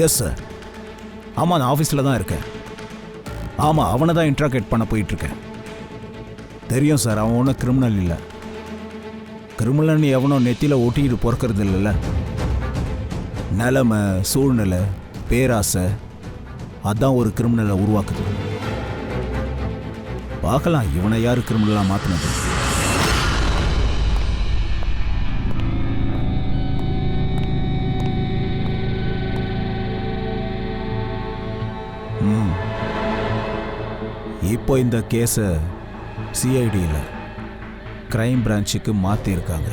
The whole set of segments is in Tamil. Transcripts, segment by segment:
Yes sir. ஆமாம், நான் ஆஃபீஸில் தான் இருக்கேன். ஆமாம், அவனை தான் இன்ட்ராகேட் பண்ண போயிட்டுருக்கேன். தெரியும் சார், அவன் ஒன்றும் கிரிமினல் இல்லை. கிரிமினல்னு எவனோ நெத்தியில் ஒட்டிக்கிட்டு பொறுக்கிறது இல்லைல்ல. நிலைமை, சூழ்நிலை, பேராசை அதான் ஒரு கிரிமினலை உருவாக்குது. பார்க்கலாம் இவனை யார் கிரிமினலாக மாற்றினது. இப்போ இந்த கேஸை சிஐடியில் கிரைம் பிரான்ச்சுக்கு மாற்றிருக்காங்க.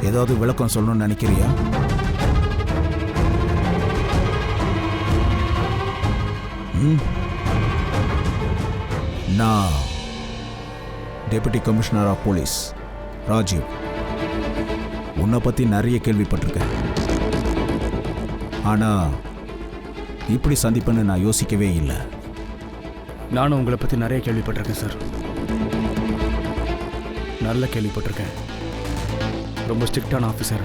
ஏதாவது விளக்கம் சொல்லணும்னு நினைக்கிறியா? நான் deputy commissioner of police Rajeev. உன்னை பற்றி நிறைய கேள்விப்பட்டிருக்கேன். ஆனால் இப்படி சந்திப்பேன்னு நான் யோசிக்கவே இல்லை. நானும் உங்களை பற்றி நிறைய கேள்விப்பட்டிருக்கேன் சார். நல்ல கேள்விப்பட்டிருக்கேன். ரொம்ப ஸ்ட்ரிக்டான ஆஃபீஸர்.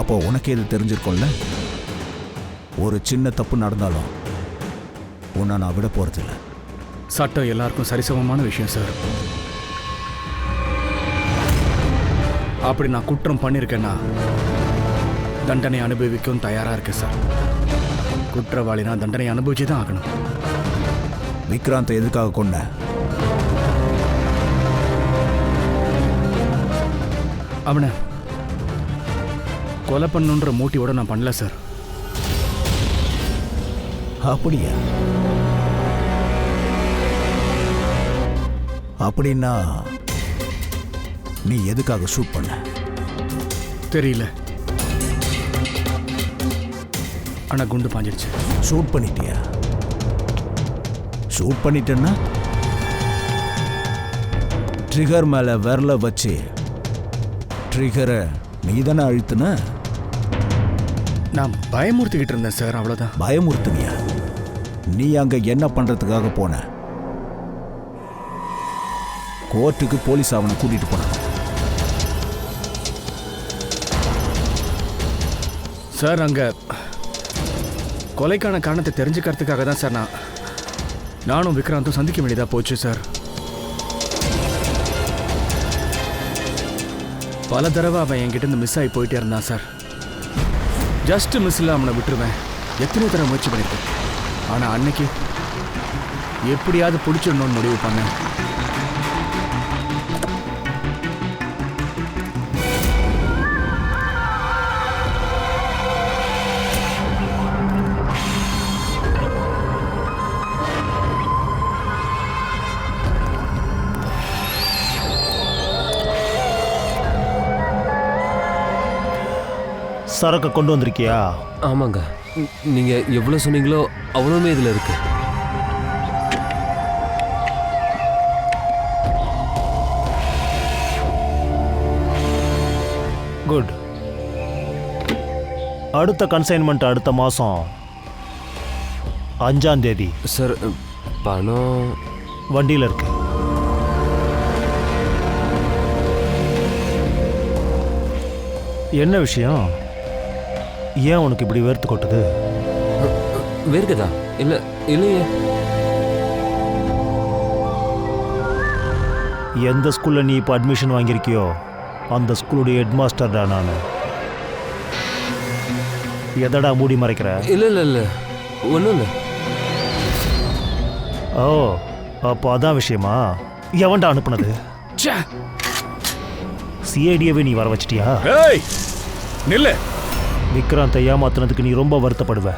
அப்போ உனக்கே இது தெரிஞ்சிருக்கோம்ல. ஒரு சின்ன தப்பு நடந்தாலும் உன்னை நான் விட போகிறதில்ல. சட்டம் எல்லாருக்கும் சரிசமமான விஷயம் சார். அப்படி நான் குற்றம் பண்ணியிருக்கேன்னா தண்டனை அனுபவிக்கவும் தயாராக இருக்கேன் சார். குற்றவாளினா தண்டனை அனுபவிச்சு தான் ஆகணும். விக்ராந்தை எதுக்காக கொண்ட? அவனை கொலை பண்ணுன்ற மோட்டிவோட நான் பண்ணல சார். அப்படியா? அப்படின்னா நீ எதுக்காக ஷூட் பண்ண? தெரியல, ஆனா குண்டு பாஞ்சிருச்சு. ஷூட் பண்ணிட்டியா? ஷூட் பண்ணிட்டேன்னா ட்ரிகர் மேல விரல வச்சு ட்ரிகரை நீ தானே அழுத்துன? நான் பயமுறுத்திக்கிட்டு இருந்தேன் சார், அவ்வளோதான். பயமுறுத்துனியா? நீ அங்க என்ன பண்றதுக்காக போன? கோர்ட்டுக்கு போலீஸ் அவனை கூட்டிட்டு போனான். சார் அங்க கொலைக்கான காரணத்தை தெரிஞ்சுக்கிறதுக்காக தான் சார் நானும் விக்ராந்தும் சந்திக்க வேண்டியதா போச்சு சார். பல தடவை அவன் என்கிட்ட இருந்து மிஸ் ஆகி போயிட்டே இருந்தான் சார். ஜஸ்ட் மிஸ்ல அவனை விட்டுருவேன். எத்தனை தடவை முயற்சி பண்ணியிருக்கேன். ஆனால் அன்னைக்கு எப்படியாவது பிடிச்சிடணும்னு முடிவு பண்ணேன். சரக்கு கொண்டு வந்திருக்கியா? ஆமாங்க, நீங்க எவ்வளவு சொன்னீங்களோ அவ்வளவுமே இதுல இருக்கு. குட். அடுத்த கன்சைன்மெண்ட் அடுத்த மாசம் 5ஆம் தேதி. சார் பணம் வண்டியில் இருக்கு. என்ன விஷயம்? ஏன் உனக்கு இப்படி வேர்த்து கொட்டுது? வேர்க்குதா? இல்ல இல்லையே. எந்த ஸ்கூல்ல நீ இப்போ அட்மிஷன் வாங்கியிருக்கியோ அந்த ஸ்கூலுடைய ஹெட் மாஸ்டர்டா நான். எதடா மூடி மறைக்கிற? இல்ல இல்ல இல்ல ஒன்றும் இல்லை. ஓ, அப்போ அதான் விஷயமா? எவன்டா அனுப்புனது? சிஐடியவே நீ வர வச்சிட்டியா? நில்லு. விக்ராந்தை ஏமாத்துனதுக்கு நீ ரொம்ப வருத்தப்படுவ.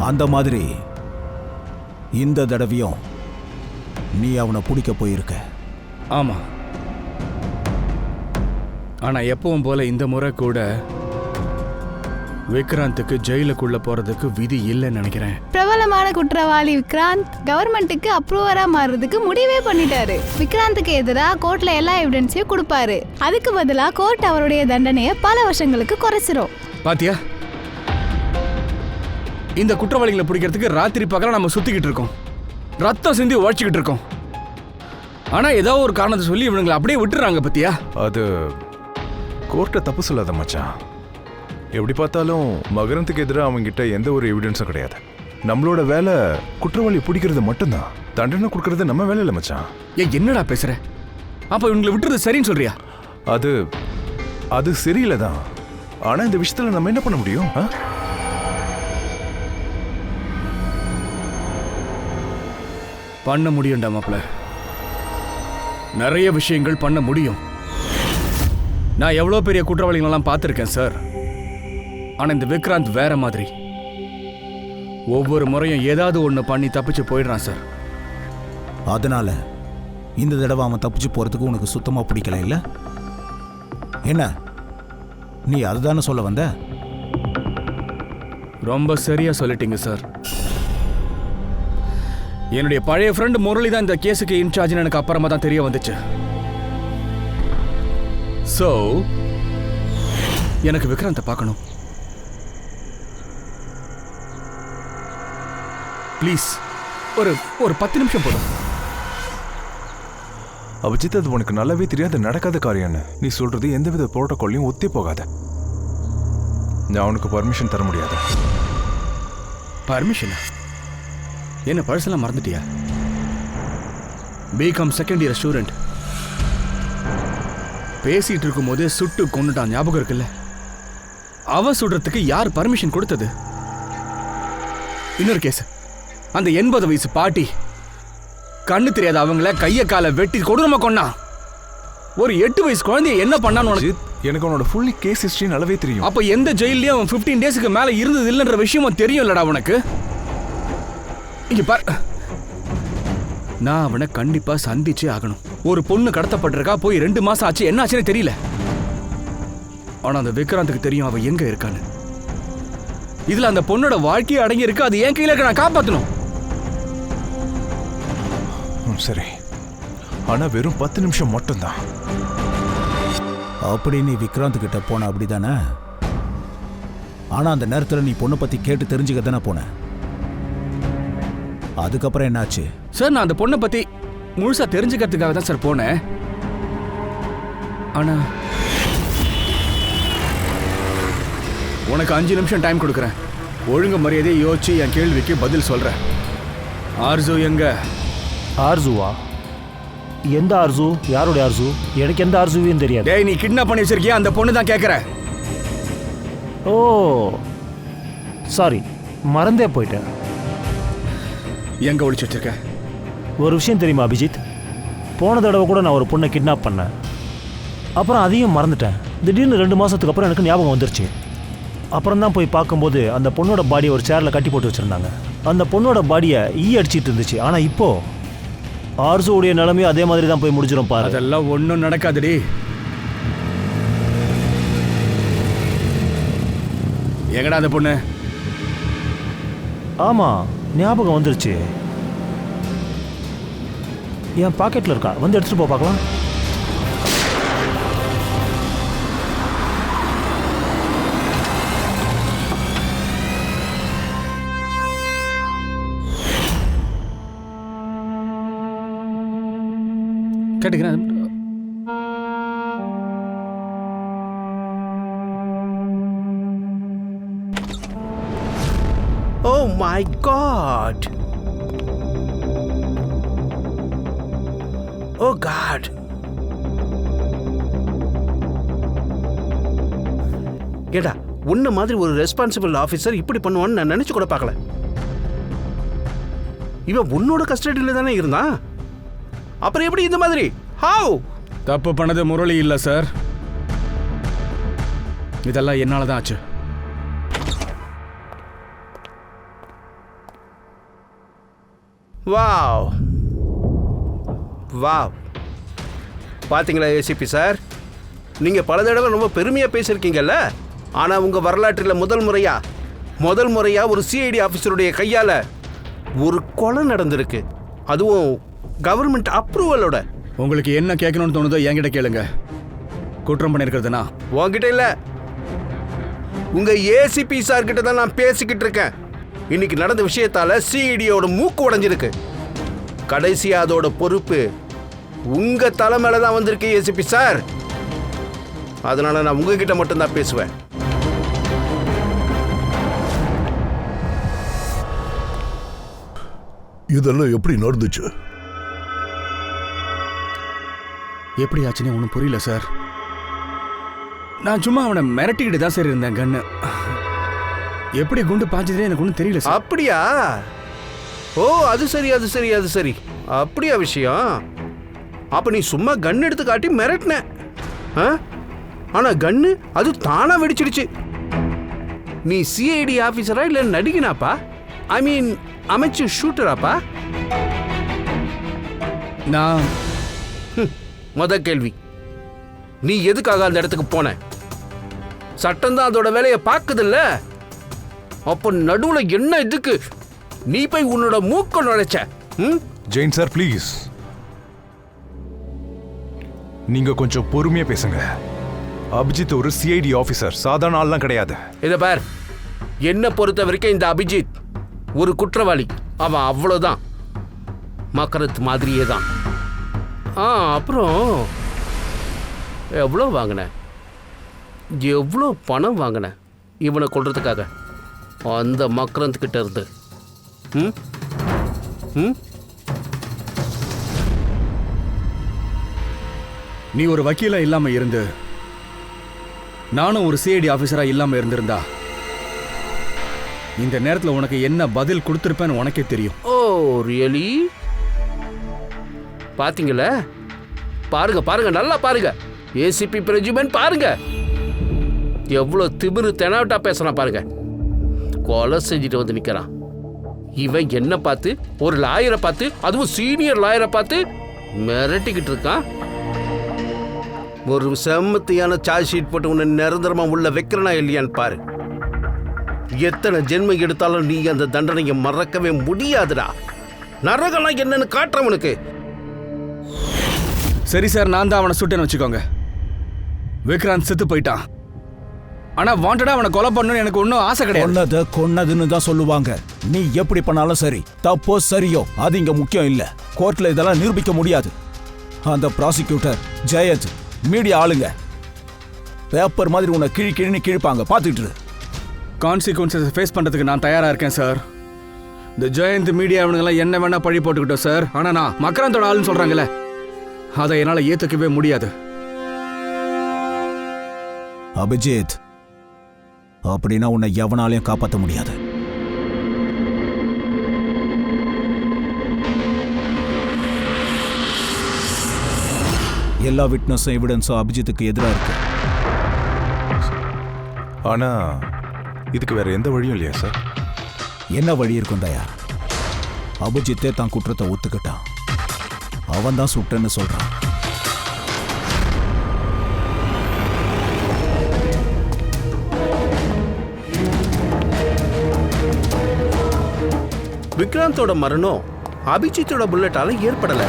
அந்த மாதிரி இந்த தடவையும் நீ அவனை பிடிக்க போயிருக்க. ஆமா, ஆனா எப்பவும் போல இந்த முறை கூட விக்ராந்துக்கு ஜெயிலுக்குள்ள போறதுக்கு விதி இல்லைன்னு நினைக்கிறேன். கேவலமான குற்றவாளி விக்ராந்த் கவர்மெண்ட்டுக்கு அப்ரூவரா மாறுறதுக்கு முடிவே பண்ணிட்டாரு. விக்ராந்துக்கு எதிராக கோர்ட்ல எல்லா எவிடன்ஸையும் கொடுப்பாரு. அதுக்கு பதிலா கோர்ட் அவருடைய தண்டனையை பல வருஷங்களுக்கு குறைச்சிரும். பாத்தியா, இந்த குற்றவாளிகளை பிடிக்கிறதுக்கு ராத்திரி பகல நம்ம சுத்திக்கிட்டு இருக்கோம், ரத்தம் சிந்தி உழைச்சிக்கிட்டு இருக்கோம். ஆனா ஏதோ ஒரு காரணத்தை சொல்லி இவனுங்களை அப்படியே விட்டுறாங்க. பத்தியா, அது கோர்ட்டை தப்பு சொல்லாத மச்சான். எப்படி பார்த்தாலும் மகரந்துக்கு எதிராக அவங்ககிட்ட எந்த ஒரு எவிடன்ஸும் கிடையாது. நம்மளோட வேலை குற்றவாளி பிடிக்கிறது மட்டும்தான். தண்டனை கொடுக்கறது நம்ம வேலை இல்லை மச்சான். என்னடா பேசுற? அப்ப இவங்களை விட்டுறது சரின்னு சொல்றியா? அது அது சரியில்லை தான். ஆனா இந்த விஷயத்துல நம்ம என்ன பண்ண முடியும்? பண்ண முடியும்டா மாப்ள, நிறைய விஷயங்கள் பண்ண முடியும். நான் எவ்வளோ பெரிய குற்றவாளிகளெல்லாம் பார்த்துருக்கேன் சார். ஆனால் இந்த விக்ராந்த் வேற மாதிரி. ஒவ்வொரு முறையும் ஏதாவது ஒன்று பண்ணி தப்பிச்சு போயிடுறான் சார். அதனால இந்த தடவை அவன் தப்பிச்சு போகிறதுக்கு உனக்கு சுத்தமாக பிடிக்கல இல்லை? என்ன நீ அதுதானே சொல்ல வந்த? ரொம்ப சரியா சொல்லிட்டீங்க சார். என்னுடைய பழைய ஃப்ரெண்டு முரளி தான் இந்த கேஸுக்கு இன்சார்ஜ்னு எனக்கு அப்புறமா தான் தெரிய வந்துச்சு. ஸோ எனக்கு விக்ராந்தை பார்க்கணும். ப்ளீஸ், ஒரு 10 நிமிஷம் போதும். அபிஜித், அது உனக்கு நல்லாவே தெரியாது நடக்காத காரியம்னு. நீ சொல்றது எந்தவித புரோட்டோகால்லையும் ஒத்தே போகாத. நான் அவனுக்கு பர்மிஷன் தர முடியாது. பர்மிஷன்? என்ன பழசெல்லாம் மறந்துட்டியா? BCom second year student. பேசிட்டு இருக்கும் போதே சுட்டு கொண்டுட்டான், ஞாபகம் இருக்குல்ல? அவன் சுடுறதுக்கு யார் பர்மிஷன் கொடுத்தது? இன்னொரு கேஸ், அந்த 80 வயசு பாட்டி கண்ணு தெரியாத அவங்கள கைய காலை வெட்டி கொடூரமா கொன்னா. ஒரு 8 வயசு குழந்தைய என்ன பண்ணான்னு எனக்கு அவனோட ஃபுல்லி கேஸ் ஹிஸ்டரி நல்லாவே தெரியும். அப்ப எந்த ஜெயிலையும் அவன் 15 டேஸ்க்கு மேல இருந்தது இல்லைன்ற விஷயமும் தெரியும் இல்லடா உனக்கு? இங்க பார், நான் அவனை கண்டிப்பா சந்திச்சே ஆகணும். ஒரு பொண்ணு கடத்தப்பட்டிருக்கா, போய் 2 மாசம் ஆச்சு, என்ன ஆச்சுன்னு தெரியல. ஆனா அந்த விக்ராந்துக்கு தெரியும் அவன் எங்க இருக்கான்னு. இதுல அந்த பொண்ணோட வாழ்க்கையை அடங்கி இருக்கு. அது என் கையில இருக்க, நான் காப்பாத்தணும். சரி, ஆனா வெறும் 10 நிமிஷம் மட்டும்தான். அப்படி நீ விக்ராந்த் கிட்ட போன அப்படிதானே? ஆனா அந்த நேரத்தில் நீ பொண்ணை பத்தி கேட்டு தெரிஞ்சுக்க தானே போன. அதுக்கப்புறம் என்னாச்சு? சார், நான் அந்த பொண்ணை பத்தி முழுசா தெரிஞ்சுக்கிறதுக்காக தான் சார் போனேன். ஆனா உனக்கு 5 நிமிஷம் டைம் கொடுக்குறேன். ஒழுங்கு மரியாதையை யோசிச்சு என் கேள்விக்கு பதில் சொல்றேன். ஆர்சு எங்க? ஆர்சுவா? எந்த ஆர்சு? யாருடைய ஆர்சு? எனக்கு எந்த ஆர்சுவையும் தெரியாது. டேய், நீ கிட்னாப் பண்ணி வச்சிருக்கியா? அந்த பொண்ணு தான் கேட்குறேன். ஓ சாரி, மறந்தே போயிட்டேன். எங்க ஒளிச்சு வச்சிருக்க? ஒரு விஷயம் தெரியுமா அபிஜித்? போன தடவை கூட நான் ஒரு பொண்ணை கிட்னாப் பண்ணேன். அப்புறம் அதையும் மறந்துட்டேன். திடீர்னு 2 மாதத்துக்கு அப்புறம் எனக்கு ஞாபகம் வந்துருச்சு. அப்புறம் தான் போய் பார்க்கும்போது அந்த பொண்ணோட பாடியை ஒரு சேரில் கட்டி போட்டு வச்சுருந்தாங்க. அந்த பொண்ணோட பாடியை அடிச்சிட்டு இருந்துச்சு. ஆனால் இப்போது ஆர்சுடைய நிலைமையும் அதே மாதிரி தான் போய் முடிச்சிடும் பாரு. அதெல்லாம் ஒன்றும் நடக்காதுடி. எங்கடா அந்த பொண்ணு? ஆமாம், ஞாபகம் வந்துருச்சு. என் பாக்கெட்டில் இருக்கா, வந்து எடுத்துகிட்டு போ பார்க்கலாம். கேட்டுக்கிறேன். Oh my God! Oh God! கேட்டா, உன்ன மாதிரி ஒரு ரெஸ்பான்சிபிள் ஆஃபீஸர் இப்படி பண்ணுவான்னு நான் நினைச்சு கூட பார்க்கல. இவன் உன்னோட கஸ்டடியில் தானே இருந்தான், அப்புறம் எப்படி இந்த மாதிரி? ஹவ்? தப்பு பண்ணது முரளி இல்ல சார், இதெல்லாம் என்னால தான் ஆச்சு. வாவ் வாவ், பாத்தீங்களா ஏசிபி சார், நீங்க பல தடவை ரொம்ப பெருமையா பேசியிருக்கீங்கல்ல. ஆனா உங்க வரலாற்றில் முதல் முறையா ஒரு சிஐடி ஆபீசருடைய கையால ஒரு கொலை நடந்திருக்கு, அதுவும் கவர்மெண்ட் அப்ரூவலோட. உங்களுக்கு என்ன கேட்கணும்னு தோணுதோ என்கிட்ட கேளுங்க. குற்றம் பண்ணியிருக்கிறதுனா உங்ககிட்ட இல்ல, உங்க ஏசிபி சார் கிட்ட தான் நான் பேசிக்கிட்டு இருக்கேன். இன்னைக்கு நடந்த விஷயத்தால சிஇடியோட மூக்கு உடைஞ்சிருக்கு. கடைசியா அதோட பொறுப்பு உங்க தலைமையில தான் வந்திருக்கு ஏசிபி சார். அதனால நான் உங்ககிட்ட மட்டும்தான் பேசுவேன். இதெல்லாம் எப்படி நடந்துச்சு? எப்படி ஆச்சுன்னு ஒன்றும் புரியல சார். நான் சும்மா அவனை மிரட்டிக்கிட்டு தான் சார் இருந்தேன். கண்ணு எப்படி குண்டு பாய்ச்சதே எனக்கு ஒன்றும் தெரியல சார். அப்படியா? ஓ, அது சரி அது சரி அது சரி, அப்படியா விஷயம்? அப்ப நீ சும்மா கன் எடுத்து காட்டி மிரட்டின, ஆனா கன்னு அது தானா வெடிச்சிடுச்சு. நீ சிஐடி ஆபீசரா இல்ல நடிகனாப்பா? ஐ மீன் அமைச்சர் ஷூட்டராப்பா? நான் முத கேள்வி, நீ எதுக்காக அந்த இடத்துக்கு போன? சட்டம் தான் அதோட வேலையை பார்க்குதுல்ல. அப்ப நடுவுல என்ன இதுக்கு நீ போய் உன்னோட மூக்க நுழைச்ச? ஜெயின் சார் ப்ளீஸ், நீங்க கொஞ்சம் பொறுமையா பேசுங்க. அபிஜித் ஒரு சிஐடி ஆபீசர், சாதாரண ஆள்லாம் கிடையாது. இத பார், என்ன பொறுத்த வரைக்கும் இந்த அபிஜித் ஒரு குற்றவாளி. அவன் அவ்வளவுதான், மக்கரத் மாதிரியே தான். அப்புறம் எவ்வளோ வாங்கின, எவ்வளோ பணம் வாங்கின இவனை கொள்றதுக்காக அந்த மக்கரத் கிட்ட இருந்து? நீ ஒரு வக்கீலா இல்லாம இருந்து நானும் ஒரு சிஐடி ஆபீசரா இல்லாம இருந்திருந்தா இந்த நேரத்தில் உனக்கு என்ன பதில் கொடுத்திருப்பேன்னு உனக்கே தெரியும். ஓ ரியலி? பாத்தீங்களா? பாருங்க பாருங்க, நல்லா பாருங்க. ஏசிபி பிரஜுமன் பாருங்க, எவ்வளவு திமிரு தெனாவட்டா பேசுறான் பாருங்க. கொலை செஞ்சுட்டு வந்து நிக்கிறான். இவன் என்ன பார்த்து, ஒரு லாயரை பார்த்து, அதுவும் சீனியர் லாயரை பார்த்து மிரட்டிக்கிட்டு இருக்கான். ஒரு செம்மத்தியான சார்ஜ் ஷீட் போட்டு உன்னை நிரந்தரமா உள்ள வைக்கிறனா இல்லையான்னு பாரு. எத்தனை ஜென்மம் எடுத்தாலும் நீ அந்த தண்டனையை மறக்கவே முடியாதுடா. நரகலாம் என்னன்னு காட்டுறவனுக்கு. சரி சார், நான் தான் அவனை சுட்டேன்னு வச்சுக்கோங்க. விக்ராந்த் செத்து போயிட்டான். ஆனா வாண்டடா அவனை கொலை பண்ணணும்னு எனக்கு ஒன்றும் ஆசை கிடையாது. கொன்னதுன்னு தான் சொல்லுவாங்க. நீ எப்படி பண்ணாலும் சரி, தப்போ சரியோ அது இங்க முக்கியம் இல்ல. கோர்ட்ல இதெல்லாம் நிரூபிக்க முடியாது. அந்த ப்ராசிக்யூட்டர் ஜெயந்த், மீடியா ஆளுங்க பேப்பர் மாதிரி உன்னை கிழின்னு கிழிப்பாங்க, பார்த்துக்கிட்டு இரு. கான்சிக்வன்சஸ் ஃபேஸ் பண்றதுக்கு நான் தயாரா இருக்கேன் சார். இந்த ஜெயந்த் மீடியா அவனுங்கெல்லாம் என்ன வேணா பழி போட்டுக்கிட்டோம் சார். ஆனா நான் மக்கராந்தோட ஆளுன்னு சொல்றாங்கல்ல, அதை என்னால் ஏத்துக்கவே முடியாது. அபிஜித், அப்படின்னா உன்னை எவனாலையும் காப்பாற்ற முடியாது. எல்லா விட்னஸும் எவிடன்ஸும் அபிஜித்துக்கு எதிராக இருக்கு. ஆனா இதுக்கு வேற எந்த வழியும் இல்லையா சார்? என்ன வழி இருக்கும் தயா? அபிஜித்தே தான் குற்றத்தை ஒத்துக்கிட்டான். அவன் தான் சுட்டன்னு சொல்றான். விக்ராந்தோட மரணம் அபிஜித்தோட புல்லட்டால ஏற்படல.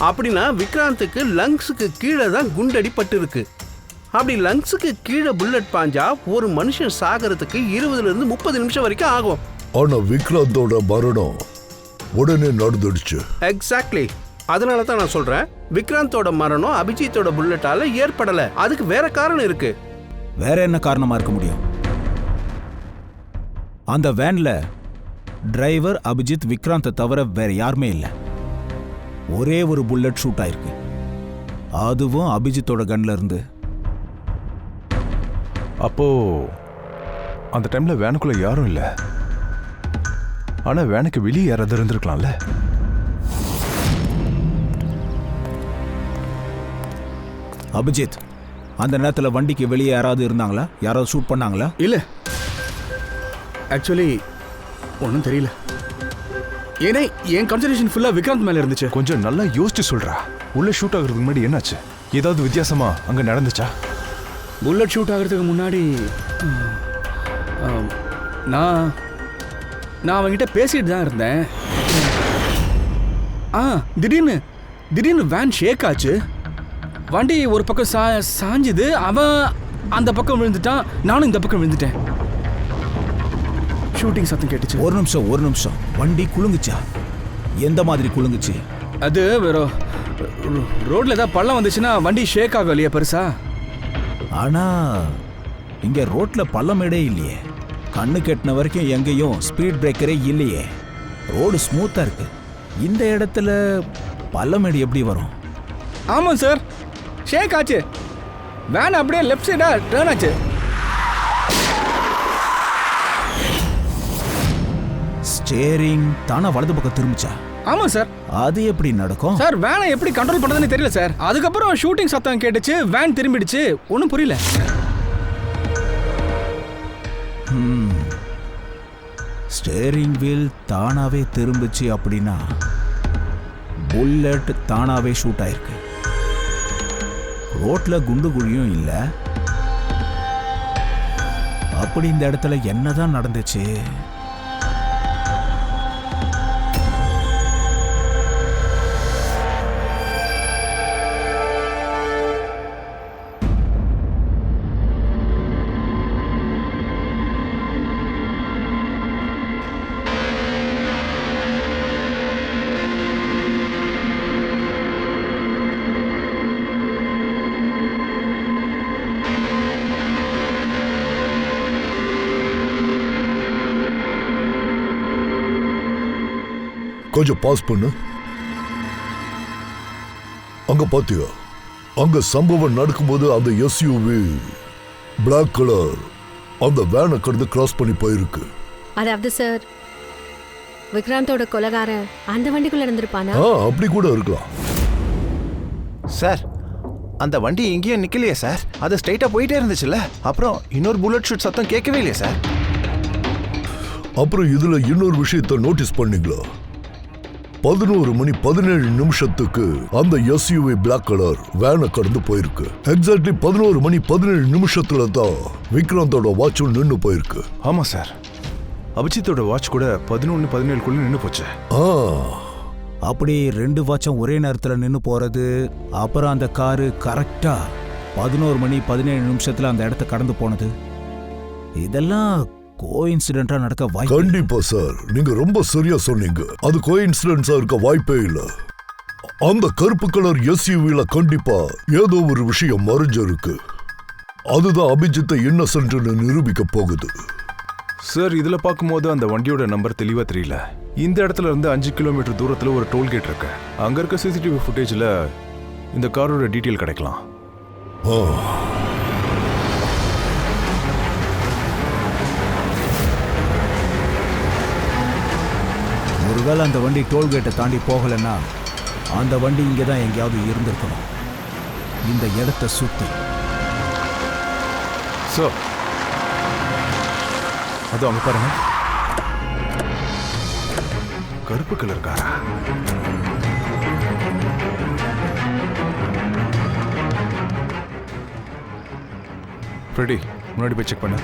அப்படின்னா விக்ராந்துக்கு லங்ஸுக்கு கீழே தான் குண்டடிப்பட்டு இருக்கு. அப்படி லங்ஸுக்கு கீழே புல்லட் பாஞ்சா ஒரு மனுஷன் சாகிறதுக்கு 20 இருந்து 30 நிமிஷம் வரைக்கும் ஆகும். ஆனா விக்ராந்தோட மரணம் உடனே நடந்துடுச்சு. எக்ஸாக்ட்லி. அதனால தான் நான் சொல்றேன், விக்ராந்தோட மரணம் அபிஜித்தோட புல்லட்டால ஏற்படல. அதுக்கு வேற காரணம் இருக்கு. வேற என்ன காரணமா இருக்க முடியும்? அந்த வேன்ல டிரைவர் அபிஜித், விக்ராந்தை தவிர வேற யாருமே இல்லை. ஒரே ஒரு புல்லட் ஷூட் ஆயிருக்கு, அதுவும் அபிஜித்தோட கன்ல இருந்து. அப்போ அந்த டைம்ல வேனுக்குள்ள யாரும் இல்லை. ஆனா வேனுக்கு வெளியே யாராவது இருந்திருக்கலாம்ல. அபிஜித், அந்த நேரத்தில் வண்டிக்கு வெளியே யாராவது இருந்தாங்களா? யாராவது ஷூட் பண்ணாங்களா? இல்ல, ஆக்சுவலி ஒன்றும் தெரியல. ஏன்னா என் கான்சன்ட்ரேஷன் ஃபுல்லா விக்ராந்த் மேல இருந்துச்சு. கொஞ்சம் நல்லா யோசிச்சு சொல்றா. உள்ள ஷூட் ஆகுறதுக்கு முன்னாடி என்னாச்சு? ஏதாவது வித்தியாசமா அங்க நடந்துச்சா? புல்லட் ஷூட் ஆகிறதுக்கு முன்னாடி நான் நான் அவன்கிட்ட பேசிட்டு தான் இருந்தேன். திடீர்னு வேன் ஷேக் ஆச்சு. வண்டி ஒரு பக்கம் சாஞ்சுது. அவன் அந்த பக்கம் விழுந்துட்டான், நானும் இந்த பக்கம் விழுந்துட்டேன். ஷூட்டிங் சத்தம் கேட்டுச்சு. ஒரு நிமிஷம். வண்டி குலுங்குச்சா? எந்த மாதிரி குலுங்குச்சு? அது ரோட்ல ஏதாவது பள்ளம் வந்துச்சுன்னா வண்டி ஷேக் ஆகும் இல்லையா பெருசா? ஆனா இங்க ரோட்ல பள்ளமேடே இல்லையே. கண்ணு கெட்டின வரைக்கும் எங்கேயும் ஸ்பீட் பிரேக்கரே இல்லையே. ரோடு ஸ்மூத்தா இருக்கு. இந்த இடத்துல பள்ளமேடு எப்படி வரும்? ஆமாம் சார், ஷேக் ஆச்சு. வேன் அப்படியே லெஃப்ட் சைடா டர்ன் ஆச்சு. ஸ்டேரிங் தானா வலது பக்கம் திரும்பிச்சா? ஆமாம் சார். அது எப்படி நடக்கும் சார்? வேனை எப்படி கண்ட்ரோல் பண்றதுன்னு தெரியல சார். அதுக்கப்புறம் ஷூட்டிங் சத்தம் கேட்டுச்சு, வேன் திரும்பிடுச்சு. ஒன்றும் புரியல. ஸ்டேரிங் வீல் தானாவே திரும்பிச்சு அப்படின்னா புல்லட் தானாவே ஷூட் ஆயிருக்கு. ரோட்ல குண்டு குழியும் இல்லை. அப்படி இந்த இடத்துல என்னதான் நடந்துச்சு? கொஞ்சம் பாஸ் பண்ணு. அங்க பாத்தியா, அங்க சம்பவம் நடக்கும்போது அந்த எஸ்யூவி பிளாக் கலர் அந்த வேனை கடந்து கிராஸ் பண்ணி போயிருக்கு. அதாவது சார், விக்ராந்தோட கொலைகாரன் அந்த வண்டிக்குள்ள இருந்திருப்பானா? அப்படி கூட இருக்கலாம் சார். அந்த வண்டி எங்கேயும் நிக்கலையே சார். அது ஸ்ட்ரைட்டா போயிட்டே இருந்துச்சுல்ல. அப்புறம் இன்னொரு புல்லட் ஷூட் சத்தம் கேட்கவே இல்லையே சார். அப்புறம் இதுல இன்னொரு விஷயத்தை நோட்டீஸ் பண்ணீங்களா? 11 மணி 17 நிமிஷத்துக்கு அந்த எஸ்யூவி பிளாக் கலர் வேனை கடந்து போயிருக்கு. எக்ஸாக்ட்லி 11 மணி 17 நிமிஷத்துல தான் விக்ராந்தோட வாட்சும் நின்னு போயிருக்கு. ஆமா சார், அபிஜித்தோட வாட்ச் கூட 11:17 நின்னு போச்சு. அப்படி 2 வாட்சும் ஒரே நேரத்தில் நின்று போறது, அப்புறம் அந்த காரு கரெக்டா 11 மணி 17 நிமிஷத்துல அந்த இடத்த கடந்து போனது, இதெல்லாம் கோஇன்சிடென்ட்டா நடக்க வாய்ப்பு? கண்டிப்பா சார், நீங்க ரொம்ப சரியா சொன்னீங்க. அது கோஇன்சிடென்ட்ஸா இருக்க வாய்ப்பே இல்ல. அந்த கருப்பு கலர் எஸ்யூவில கண்டிப்பா ஏதோ ஒரு விஷயம் மறைஞ்சிருக்கு. அதுதான் அபிஜித்தை இன்னசென்ட்னு நிரூபிக்க போகுது. சார், இதுல பார்க்கும்போது அந்த வண்டியோட நம்பர் தெளிவா தெரியல. இந்த இடத்துல இருந்து 5 கிலோமீட்டர் தூரத்துல ஒரு டோல்கேட் இருக்கு. அங்க இருக்க சிசிடிவி ஃபுட்டேஜ்ல இந்த காரோட டீட்டெயில் கிடைக்கலாம். ஒருவேளை அந்த வண்டி டோல்கேட்டை தாண்டி போகலைன்னா அந்த வண்டி இங்கே தான் எங்கேயாவது இருந்திருக்கணும், இந்த இடத்தை சுத்தி. சார், அது அங்க பாருங்க, கருப்பு கலர் காரா. ஃப்ரெடி, முன்னாடி போய் செக் பண்ணு.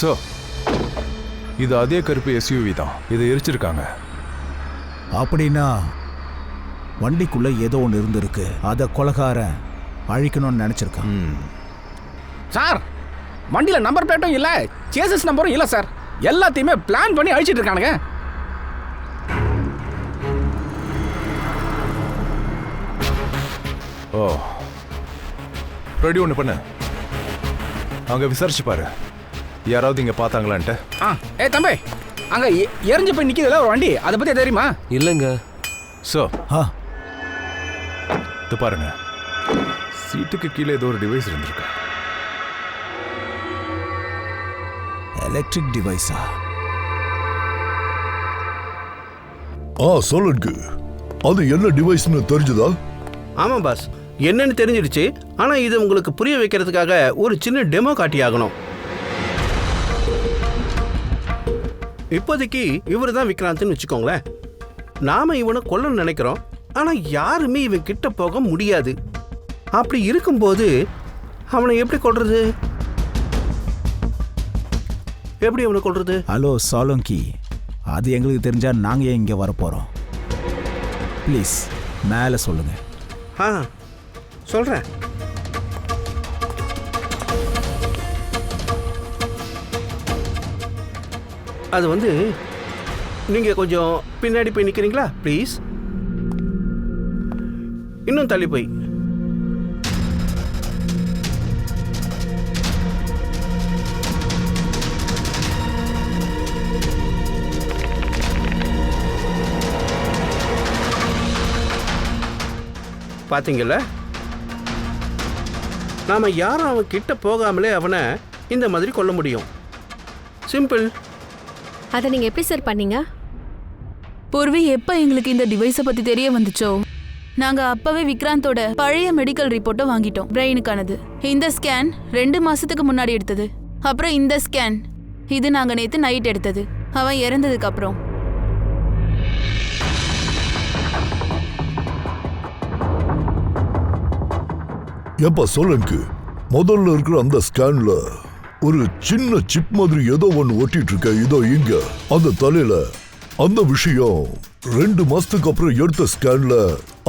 ஸோ இது அதே கருப்பு எஸ்யூவி தான். இதை எரிச்சிருக்காங்க. அப்படின்னா வண்டிக்குள்ள ஏதோ ஒன்று இருந்திருக்கு. அதை கொலைகாரன் அழிக்கணும்னு நினைச்சிருக்கான். சார், வண்டியில நம்பர் பிளேட்டும் இல்ல, சேசஸ் நம்பரும் இல்ல சார். எல்லாத்தையுமே பிளான் பண்ணி அழிச்சிட்டு இருக்கானுங்க. ஓ, ஃப்ரெடி ஒன்று பண்ணு, அங்க விசாரிச்சு பாரு, யாராவது இங்க பார்த்தாங்களான்ட்டு. தம்பி, அங்க எரிஞ்சு போய் நிக்கிறதுல ஒரு வண்டி, அதை பத்தி தெரியுமா? இல்லைங்க. ஸோ இது பாருங்க, சீட்டுக்கு கீழே ஏதோ ஒரு டிவைஸ் இருந்திருக்கு. எலக்ட்ரிக் டிவைஸா? சொல்லுங்க, அது என்ன டிவைஸ்னு தெரிஞ்சுதா? ஆமாம் பாஸ், என்னன்னு தெரிஞ்சிடுச்சு. ஆனா இது உங்களுக்கு புரிய வைக்கிறதுக்காக ஒரு சின்ன டெமோ காட்டி ஆகணும். இப்போதைக்கு இவர் தான் விக்ராந்த்னு வச்சுக்கோங்களேன். நாம இவனை கொல்ல நினைக்கிறோம், ஆனா யாருமே இவன் கிட்ட போக முடியாது. அப்படி இருக்கும்போது அவனை எப்படி கொல்றது? எப்படி அவனை கொல்றது? ஹலோ சாலோங்கி, அது எங்களுக்கு தெரிஞ்சா நாங்க ஏன் இங்க வரப்போறோம்? ப்ளீஸ் மேலே சொல்லுங்க. சொல்றேன். அது வந்து நீங்க கொஞ்சம் பின்னாடி போய் நிக்கிறீங்களா ப்ளீஸ்? இன்னும் தள்ளி போய். பாத்தீங்கல்ல, நாம யாரும் அவன் கிட்ட போகாமலே அவனை இந்த மாதிரி கொல்ல முடியும். சிம்பிள். அதை நீங்க எப்படி சார் பண்ணீங்க? பூர்வி, எப்ப எங்களுக்கு இந்த டிவைஸை பத்தி தெரிய வந்துச்சோ நாங்க அப்பவே விக்ராந்தோட பழைய மெடிக்கல் ரிப்போர்ட்டை வாங்கிட்டோம். பிரெயினுக்கானது. இந்த ஸ்கேன் 2 மாசத்துக்கு முன்னாடி எடுத்தது. அப்புறம் இந்த ஸ்கேன், இது நாங்க நேத்து நைட் எடுத்தது, அவன் இறந்ததுக்கு அப்புறம். ஏப்பா சோலன்கு, முதல்ல இருக்கிற அந்த ஸ்கேன்ல ஒரு சின்ன சிப் மாதிரி ஏதோ ஒன்னு ஒட்டிட்டு இருக்க. இதோ இங்க அந்த தலையில. அந்த விஷயம் 2 மாசத்துக்கு அப்புறம் எடுத்த ஸ்கேன்ல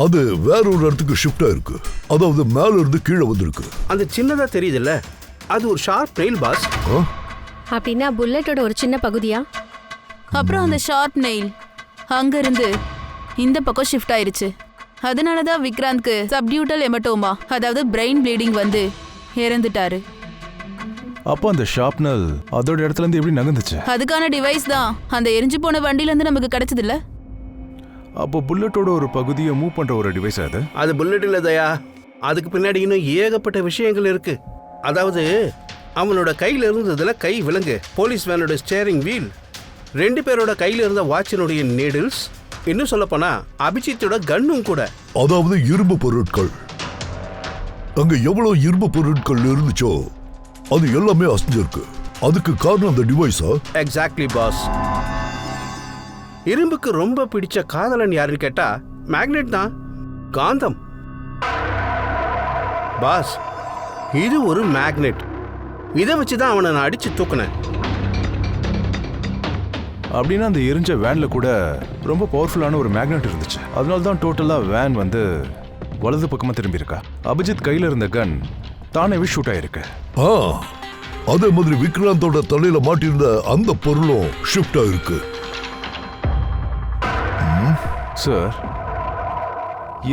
அது வேற ஒரு இடத்துக்கு ஷிஃப்ட் ஆயிருக்கு. அதாவது மேல இருந்து கீழே வந்திருக்கு. அந்த சின்னதா தெரியுதுல்ல, அது ஒரு ஷார்ப் நெயில் பாஸ். அப்படின்னா புல்லட்டோட ஒரு சின்ன பகுதியா? அப்புறம் அந்த ஷார்ப் நெயில் அங்க இருந்து இந்த பக்கம் ஷிஃப்ட் ஆயிருச்சு. அதனாலதான் விக்ராந்த்க்கு சப்டியூட்டல் எமட்டோமா, அதாவது பிரெயின் ப்ளீடிங் வந்து இறந்துட்டாரு. அப்போ அந்த ஷார்ப்னல் அதோட இடத்துல இருந்து எப்படி நகர்ந்துச்சு? அதுக்கான டிவைஸ் தான் அந்த எரிஞ்சு போன வண்டியில இருந்து நமக்கு கிடைச்சது இல்ல. அப்போ புல்லட்டோட ஒரு பகுதியை மூவ் பண்ற ஒரு டிவைஸ் அது? அது புல்லட் இல்ல தயா, அதுக்கு பின்னாடி இன்னும் ஏகப்பட்ட விஷயங்கள் இருக்கு. அதாவது அவனோட கையில இருந்ததுல கை விலங்கு, போலீஸ் வேனோட ஸ்டேரிங் வீல், 2 பேரோட கையில இருந்த வாட்சினுடைய நீடில்ஸ், இன்னும் சொல்ல போனா அபிஜித்தோட கன்னும் கூட. அதாவது இரும்பு பொருட்கள். அங்க எவ்வளவு இரும்பு பொருட்கள் இருந்துச்சோ அது எல்லாமே அசைஞ்சிருக்கு. அதுக்கு காரணம் அந்த டிவைஸா? Exactly pass. இரும்புக்கு ரொம்ப பிடிச்ச காதலன் யாருன்னு கேட்டா மேக்னெட் தான், காந்தம். பாஸ், இது ஒரு மேக்னெட். இதை வச்சுதான் அவனை நான் அடிச்சு தூக்குனேன். அப்படின்னா அந்த எரிஞ்ச வேன்ல கூட ரொம்ப பவர்ஃபுல்லான ஒரு மேக்னெட் இருந்துச்சு. அதனால தான் டோட்டலா வேன் வந்து வலது பக்கமா திரும்பி இருக்கா. அபிஜித் கையில இருந்த கன் தானே ஷூட் ஆயிருக்கு. அதே மாதிரி விக்ராந்தோட தலையில மாட்டிருந்த அந்த பொருளும் ஷிஃப்ட் ஆயிருக்கு. சார்,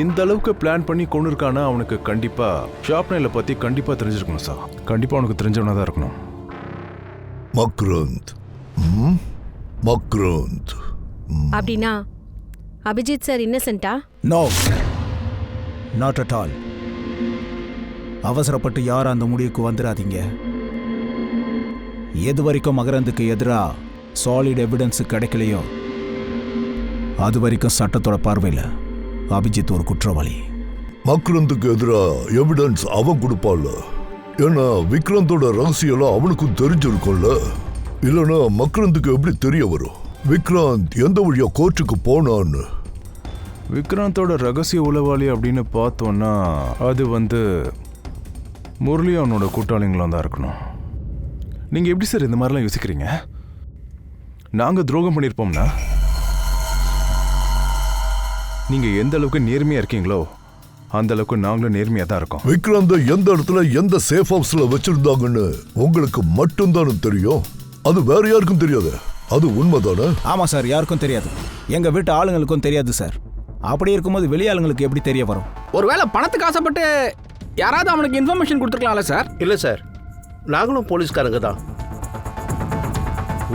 இந்த அளவுக்கு பிளான் பண்ணி கொண்டு இருக்கானா அவனுக்கு கண்டிப்பா ஷார்ப்னெயில பத்தி கண்டிப்பா தெரிஞ்சிருக்கணும் சார். கண்டிப்பா அவனுக்கு தெரிஞ்சவனா தான் இருக்கணும். மக்ராந்த். மக்ராந்த். அப்படின்னா அபிஜித் சார் இன்னசென்ட்டா? No, not at all. அவசரப்பட்டு யாரும் அந்த முடிவுக்கு வந்துடாதீங்க. எது வரைக்கும் மகரந்துக்கு எதிராக சாலிட் எவிடன்ஸ் கிடைக்கலையோ அது வரைக்கும் சட்டத்தோட பார்வையில் அபிஜித் ஒரு குற்றவாளி. மக்ராந்துக்கு எதிராக எவிடன்ஸ் அவன் கொடுப்பான்ல. ஏன்னா விக்ராந்தோட ரகசியம் அவனுக்கும் தெரிஞ்சிருக்கும்ல. இல்லைன்னா மக்ராந்துக்கு எப்படி தெரிய வரும் விக்ராந்த் எந்த வழியா கோர்ட்டுக்கு போனான்னு? விக்ராந்தோட ரகசிய உளவாளி அப்படின்னு பார்த்தோன்னா அது வந்து முரளி அவனோட கூட்டாளிங்களாம் தான் இருக்கணும். நீங்கள் எப்படி சார் இந்த மாதிரிலாம் யோசிக்கிறீங்க? நாங்கள் துரோகம் பண்ணியிருப்போம்னா நீங்கள் எந்த அளவுக்கு நேர்மையாக இருக்கீங்களோ அந்த அளவுக்கு நாங்களும் நேர்மையாக தான் இருக்கோம். விக்ராந்த எந்த இடத்துல எந்த சேஃப் ஹவுஸ்ல வச்சிருந்தாங்கன்னு உங்களுக்கு மட்டும்தானே தெரியும். அது வேற யாருக்கும் தெரியாது. அது உண்மைதானே? ஆமாம் சார், யாருக்கும் தெரியாது. எங்கள் வீட்டு ஆளுங்களுக்கும் தெரியாது சார். அப்படி இருக்கும்போது வெளியாளுங்களுக்கு எப்படி தெரிய வரும்? ஒருவேளை பணத்துக்கு ஆசைப்பட்டு யாராவது அவனுக்கு இன்ஃபர்மேஷன் கொடுத்துருக்கலாம்ல சார்? இல்லை சார், நாங்களும் போலீஸ்காரங்க தான்.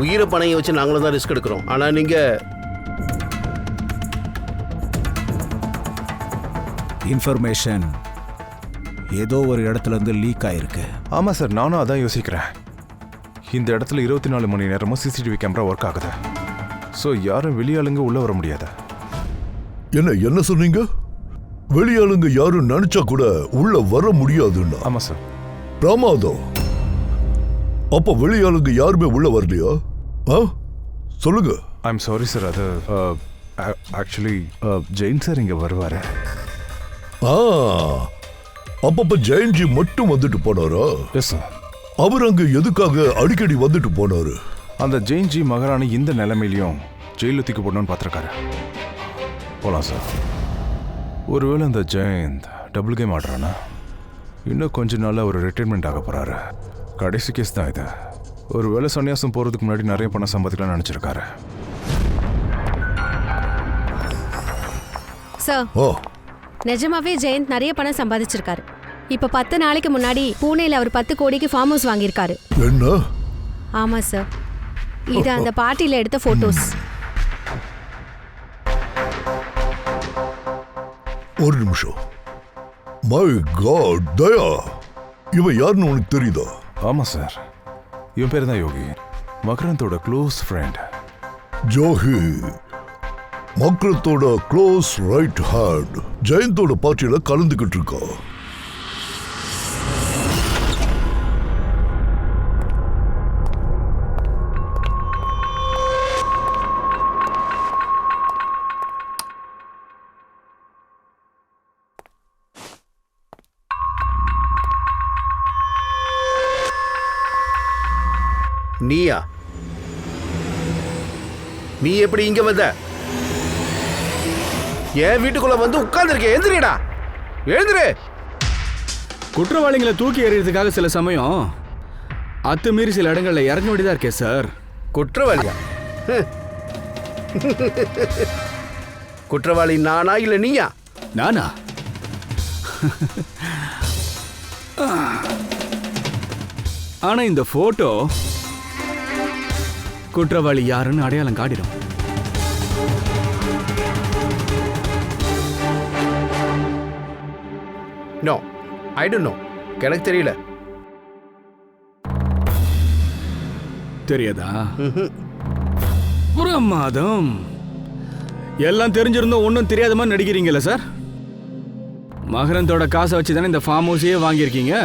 உயிரை பணையை வச்சு நாங்களும் தான் ரிஸ்க் எடுக்கிறோம். ஆனால் நீங்கள் இன்ஃபர்மேஷன் ஏதோ ஒரு இடத்துல இருந்து லீக் ஆயிருக்கு. ஆமாம் சார், நானும் அதான் யோசிக்கிறேன். இந்த இடத்துல 24 மணி நேரமும் சிசிடிவி கேமரா ஒர்க் ஆகுது. ஸோ யாரும் வெளியாளுங்க உள்ளே வர முடியாது. என்ன சொன்னீங்க? வெளியாளுங்க யாரும் நினைச்சா கூட உள்ள வர முடியாதுன்னா? ஆமாம் சார். பிரமாதம். அப்ப வெளியாளுங்க யாருமே உள்ள வரலையா? சொல்லுங்க. I am sorry sir. அது ஆக்சுவலி ஜெயின் சார் இங்க வருவாரு. அப்பப்ப ஜெயன்ஜி மட்டும் வந்துட்டு போனாரா? Yes sir. அவர் அங்க எதுக்காக அடிக்கடி வந்துட்டு போனாரு? அந்த ஜெயின்ஜி மகாராணி இந்த நிலைமையிலையும் ஜெயில தூக்கி போடணும்னு பார்த்துருக்காரு. போலாம் சார். ஒருவேளை அந்த ஜெயந்த் டபுள் கேம் ஆடுறானா? இன்னும் கொஞ்ச நாள் அவர் ரிட்டைர்மெண்ட் ஆக போறாரு. கடைசி கேஸ் தான் இது. ஒருவேளை சன்னியாசம் போறதுக்கு முன்னாடி நிறைய பணம் சம்பாதிக்கலாம்னு நினைச்சிருக்காரு. சார், நிஜமாவே ஜெயந்த் நிறைய பணம் சம்பாதிச்சிருக்காரு. இப்ப 10 நாளைக்கு முன்னாடி பூனேல அவர் 10 கோடிக்கு ஃபார்ம் ஹவுஸ் வாங்கியிருக்காரு. என்ன? ஆமா சார், இது அந்த பார்ட்டியில எடுத்த போட்டோஸ். ஒரு நிமிஷம். மை காட், தயா, இவன் யாருன்னு உனக்கு தெரியுதா? ஆமா சார், இவன் பேர் தான் யோகி, மகரந்தோட க்ளோஸ் ஃப்ரெண்ட். ஜோஹி, மக்ரத்தோட க்ளோஸ் ரைட் ஹேண்ட், ஜெயந்தோட பார்ட்டியில கலந்துகிட்டு இருக்கா. நீயா? நீ எப்படி இங்க வந்த? என் வீட்டுக்குள்ள வந்து உட்கார்ந்துருக்க. எழுந்திரிடா, எழுந்திரு. குற்றவாளிகளை தூக்கி எறியறதுக்காக சில சமயம் அத்துமீறி சில இடங்கள்ல இறங்க வேண்டியதா இருக்கே சார். குற்றவாளியா? குற்றவாளி நானா இல்ல நீயா? நானா? ஆனா இந்த போட்டோ குற்றவாளி யாருன்னு அடையாளம் காட்டிடும். No, I don't know. எனக்கு தெரியல. தெரியாதா? பிரமாதம். எல்லாம் தெரிஞ்சிருந்தோம் ஒன்றும் தெரியாத மாதிரி நடிக்கிறீங்களா சார்? மகரந்தோட காசை வச்சு தானே இந்த ஃபார்ம் ஹவுஸையே வாங்கியிருக்கீங்க.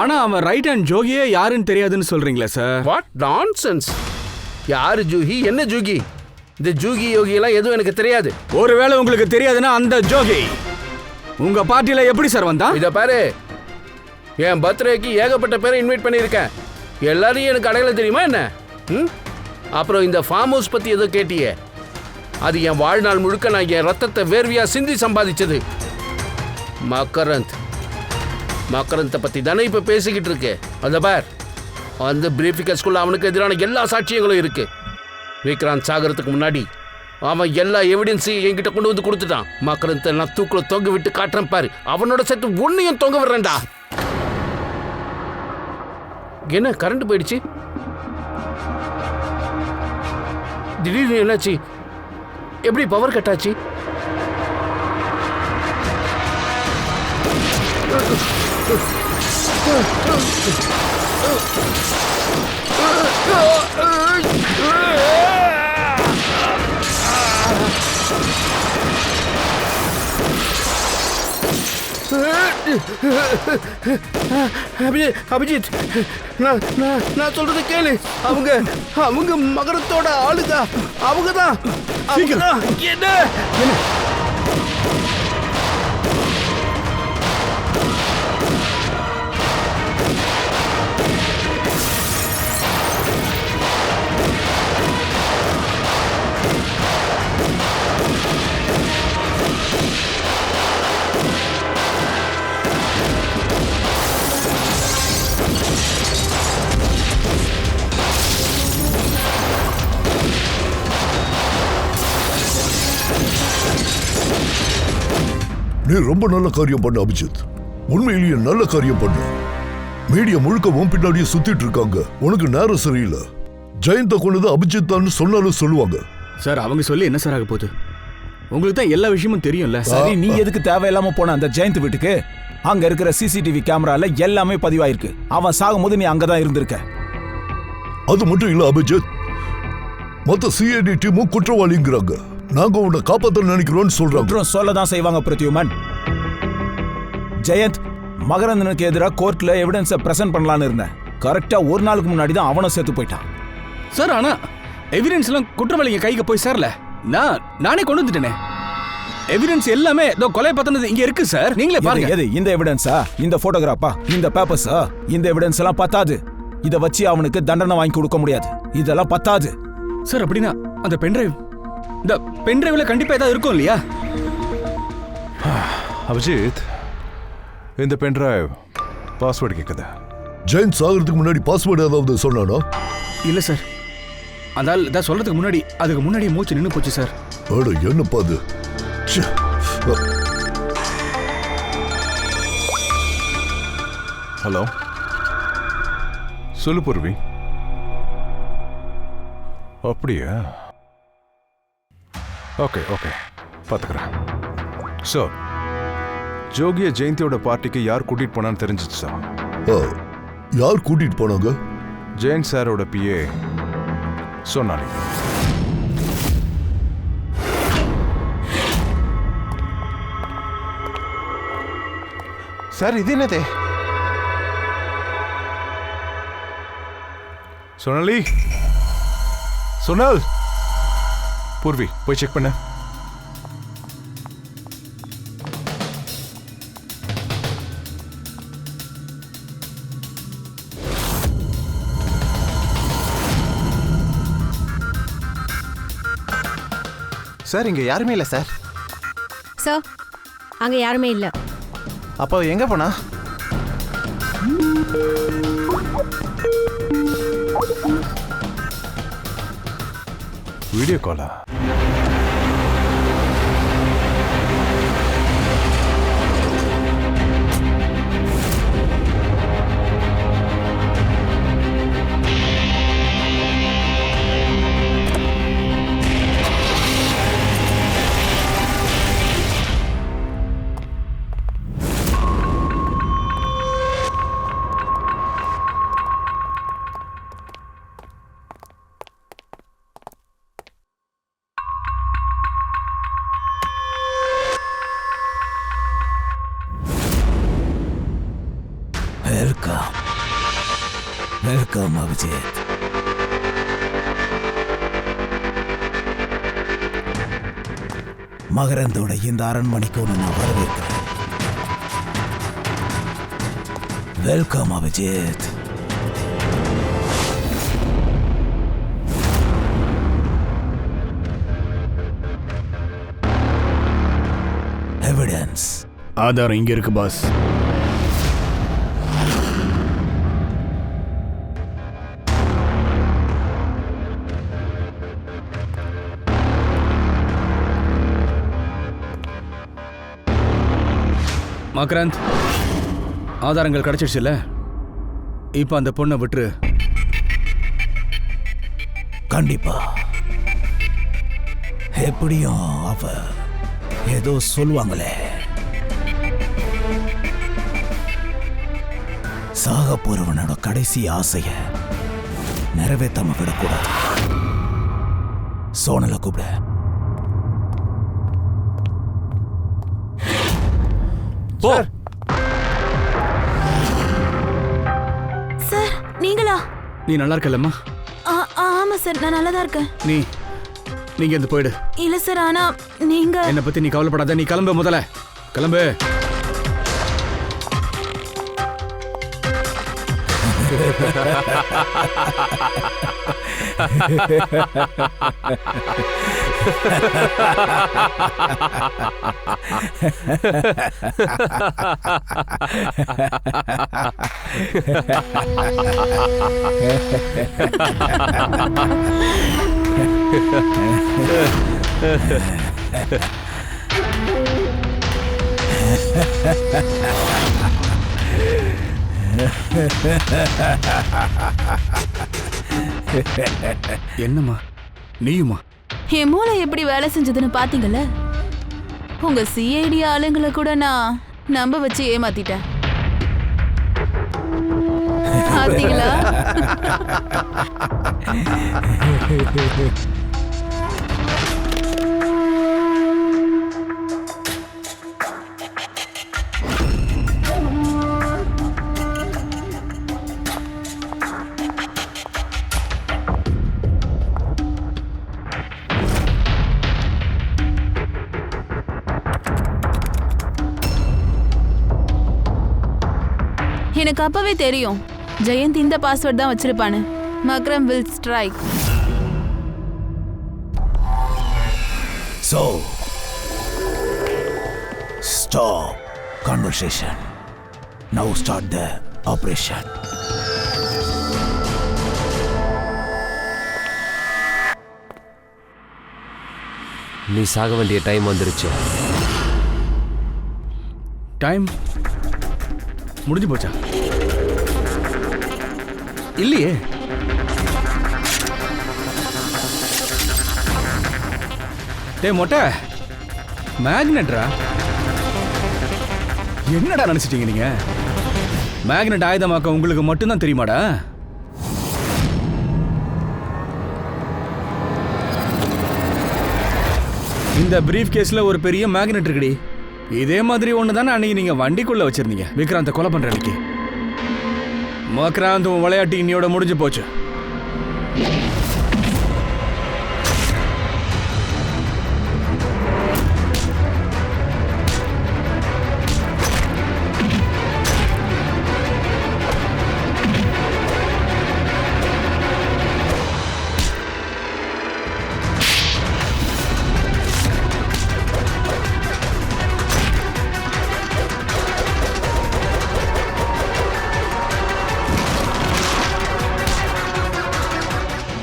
ஆனா அவன் ரைட் ஹேண்ட் ஜோகியே யாருன்னு தெரியாதுன்னு சொல்றீங்களா சார்? What nonsense. யாரு ஜூகி, என்ன ஜூகி? இந்த ஜூகி யோகி எல்லாம் எதுவும் எனக்கு தெரியாது. ஒருவேளை உங்களுக்கு தெரியாதுன்னா அந்த ஜோகி உங்க பார்ட்டியில எப்படி சார் வந்தா? இத பாரு, என் பர்த்டேக்கு ஏகப்பட்ட பேரை இன்வைட் பண்ணியிருக்கேன். எல்லாரையும் எனக்கு அடையாளம் தெரியுமா என்ன? அப்புறம் இந்த ஃபார்ம் ஹவுஸ் பத்தி ஏதோ கேட்டியே, அது என் வாழ்நாள் முழுக்க நான் என் ரத்தத்தை வேர்வியா சிந்தி சம்பாதிச்சது. மகரந்தை பத்தி தானே இப்ப பேசிக்கிட்டு இருக்கு. அந்த பார், அந்த பிரீஃபிகஸ்குள்ள அவனுக்கு எதிரான எல்லா சாட்சியங்களும் இருக்கு. விக்ராந்த் சாகரத்துக்கு முன்னாடி அவன் எல்லா எவிடன்ஸையும் என்கிட்ட கொண்டு வந்து கொடுத்துட்டான். மகரந்தை நான் தூக்குல தொங்க விட்டு காட்டுறேன் பாரு. அவனோட சேர்த்து ஒன்னையும் தொங்க விடுறேன்டா. என்ன கரண்ட் போயிடுச்சு? திடீர்னு என்னாச்சு? எப்படி பவர் கட் ஆச்சு? அபிஜித், நான் சொல்றது கேளு. அவங்க மகரத்தோட ஆளுங்க. அவங்கதான். என்ன நீ ரொம்ப நல்ல காரியம் பண்ண அபிஜித். உண்மையிலேயே நல்ல காரியம் பண்ண. மீடியா முழுக்கவும் பின்னாடியே சுத்திட்டு இருக்காங்க. உனக்கு நேரம் சரியில்லை. ஜெயந்த கொண்டது அபிஜித் தான் சொன்னாலும் சொல்லுவாங்க. சார், அவங்க சொல்லி என்ன சார் ஆக போகுது? உங்களுக்கு தான் எல்லா விஷயமும் தெரியும்ல. சரி, நீ எதுக்கு தேவையில்லாம போன அந்த ஜெயந்த் வீட்டுக்கு? அங்க இருக்கிற சிசிடிவி கேமரால எல்லாமே பதிவாயிருக்கு. அவன் சாகும்போது நீ அங்கதான் இருந்திருக்க. அது மட்டும் இல்ல அபிஜித், மொத்த சிஐடி டீமும் குற்றவாளிங்கிறாங்க. நாங்க உன்னை காப்பாற்ற நினைக்கிறோம்னு சொல்றாங்க. சொல்லதான் செய்வாங்க பிரத்யுமன். ஜெயந்த் மகரந்தனுக்கு எதிராக கோர்ட்ல எவிடன்ஸை பிரசன்ட் பண்ணலான்னு இருந்தேன். கரெக்டா ஒரு நாளுக்கு முன்னாடி தான் அவனும் சேர்த்து போயிட்டான். சார், ஆனா எவிடன்ஸ் எல்லாம் குற்றவாளிங்க கைக்கு போய் சேரல. நானே கொண்டு வந்துட்டேனே. எவிடன்ஸ் எல்லாமே இதோ கொலை பத்தினது இங்க இருக்கு சார். நீங்களே பாருங்க. எது இந்த எவிடன்ஸா, இந்த போட்டோகிராஃபா, இந்த பேப்பர்ஸா? இந்த எவிடன்ஸ் எல்லாம் பத்தாது. இத வச்சு அவனுக்கு தண்டனை வாங்கி கொடுக்க முடியாது. இதெல்லாம் பத்தாது சார். அப்படின்னா அந்த பென்டிரைவ், இந்த பென்டிரைவ்ல கண்டிப்பா ஏதாவது இருக்கும் இல்லையா? அபிஜித், இந்த பென்டிரைவ் பாஸ்வேர்டு கேக்குது. ஜெயந்த் சாகிறதுக்கு முன்னாடி பாஸ்வேர்டு ஏதாவது சொன்னானா? இல்ல சார். அதால் இதான் சொல்றதுக்கு முன்னாடி அதுக்கு முன்னாடி மூச்சு நின்னு போச்சு சார். அட என்னப்பா அது? ஹலோ, சொல்லு பூர்வி. அப்படியா? ஓகே ஓகே, பார்த்துக்கிறேன். ஸோ ஜோகிய ஜெயந்தியோட பார்ட்டிக்கு யார் கூட்டிட்டு போனான்னு தெரிஞ்சிச்சு சார். யார் கூட்டிட்டு போனாங்க? ஜெயந்த் சாரோட பிஏ சொன்னாலே. சார், இது என்னது? சொனாலி, சொனால். பூர்வி, போய் செக் பண்ண. சார், இங்க யாருமே இல்லை சார். சார், அங்க யாருமே இல்ல. அப்போ எங்க போனா? வீடியோ காலா? வெல்கம் அபிஜித். மகரந்தோட இந்த அரண்மனைக்கு ஒன்று நான் வரவேற்கிறேன். வெல்கம் அபிஜித். எவிடன்ஸ், ஆதாரம் இங்க இருக்கு பாஸ். மகரந்த், ஆதாரங்கள் கிடைச்சிடுச்சுல்ல? இப்ப அந்த பொண்ணை விட்டுரு. கண்டிப்பா. எப்படியும் அவ ஏதோ சொல்லுவாங்களே, சாக போறவனோட கடைசி ஆசைய நிறைவேற்றாம விடக்கூடாது. சோனலை கூப்பிட. சார், நீங்களா? நீ நல்லா இருக்கலம்மா? ஆமா சார், நான் நல்லா தான் இருக்கேன். நீங்க இருந்து போயிடு. இல்ல சார், ஆனா நீங்க என்ன பத்தி நீ கவலைப்படாத. நீ கிளம்பு, முதல்ல கிளம்பு. என்னம்மா நீயுமா? என் மூளை எப்படி வேலை செஞ்சதுன்னு பாத்தீங்கல்ல? உங்க சிஐடி ஆளுங்களை கூட நான் நம்ப வச்சு ஏமாத்திட்டேன். பாத்தீங்களா? எனக்கு அப்பவே தெரியும் ஜெயந்த் இந்த பாஸ்வேர்ட் தான் வச்சிருப்பான்னு. Makram will strike. So, stop conversation. Now start the operation. நீ சாக வேண்டிய டைம் வந்துருச்சு. டைம் முடிஞ்சு போச்சா? இல்லையே. டேய் மொட்டை, மேக்னெட்ரா? என்னடா நினைச்சிட்டீங்க நீங்க? மேக்னெட் ஆயுதமாக்க உங்களுக்கு மட்டும்தான் தெரியுமாடா? இந்த பிரீஃப் கேஸ்ல ஒரு பெரிய மேக்னெட் இருக்குடி. இதே மாதிரி ஒன்று தானே அன்னைக்கு நீங்க வண்டிக்குள்ள வச்சிருந்தீங்க விக்ராந்த கொலை பண்ற அன்னைக்கு. மக்ராந்த் உன் விளையாட்டு இன்னையோட முடிஞ்சு போச்சு.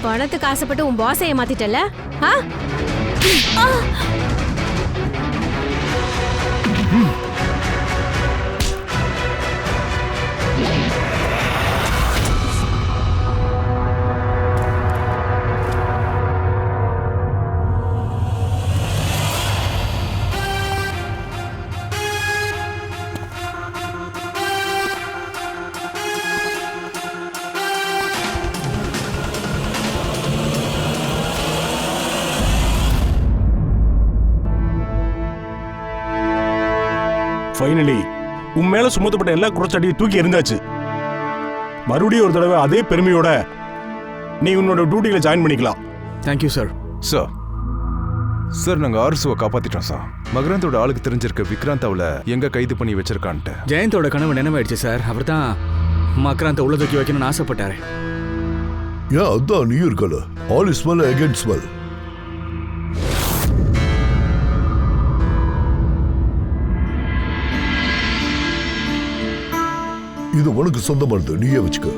பணத்துக்கு ஆசைப்பட்டு உன் பாஸை ஏமாத்திட்டல? ஃபைனலி உன் மேல சுமத்தப்பட்ட எல்லா குற்றச்சாட்டையும் தூக்கி எறிந்தாச்சு. மறுபடியும் ஒரு தடவை அதே பெருமையோட நீ உன்னோட டியூட்டியில ஜாயின் பண்ணிக்கலாம். Thank you sir. சார் நாங்கள் ஆர்சுவை காப்பாத்திட்டோம் சார். மகரந்தோட ஆளுக்கு தெரிஞ்சிருக்க விக்ராந்த் அவளை எங்க கைது பண்ணி வச்சிருக்கான்ட்டு. ஜெயந்தோட கனவு நினைவாயிடுச்சு சார். அவர் தான் மக்ராந்த உள்ள தூக்கி வைக்கணும்னு ஆசைப்பட்டாரு. ஏன் அதான் நீ இருக்கல? All is well against well. இது உனக்கு சொந்தமானது, நீயே வச்சுக்க.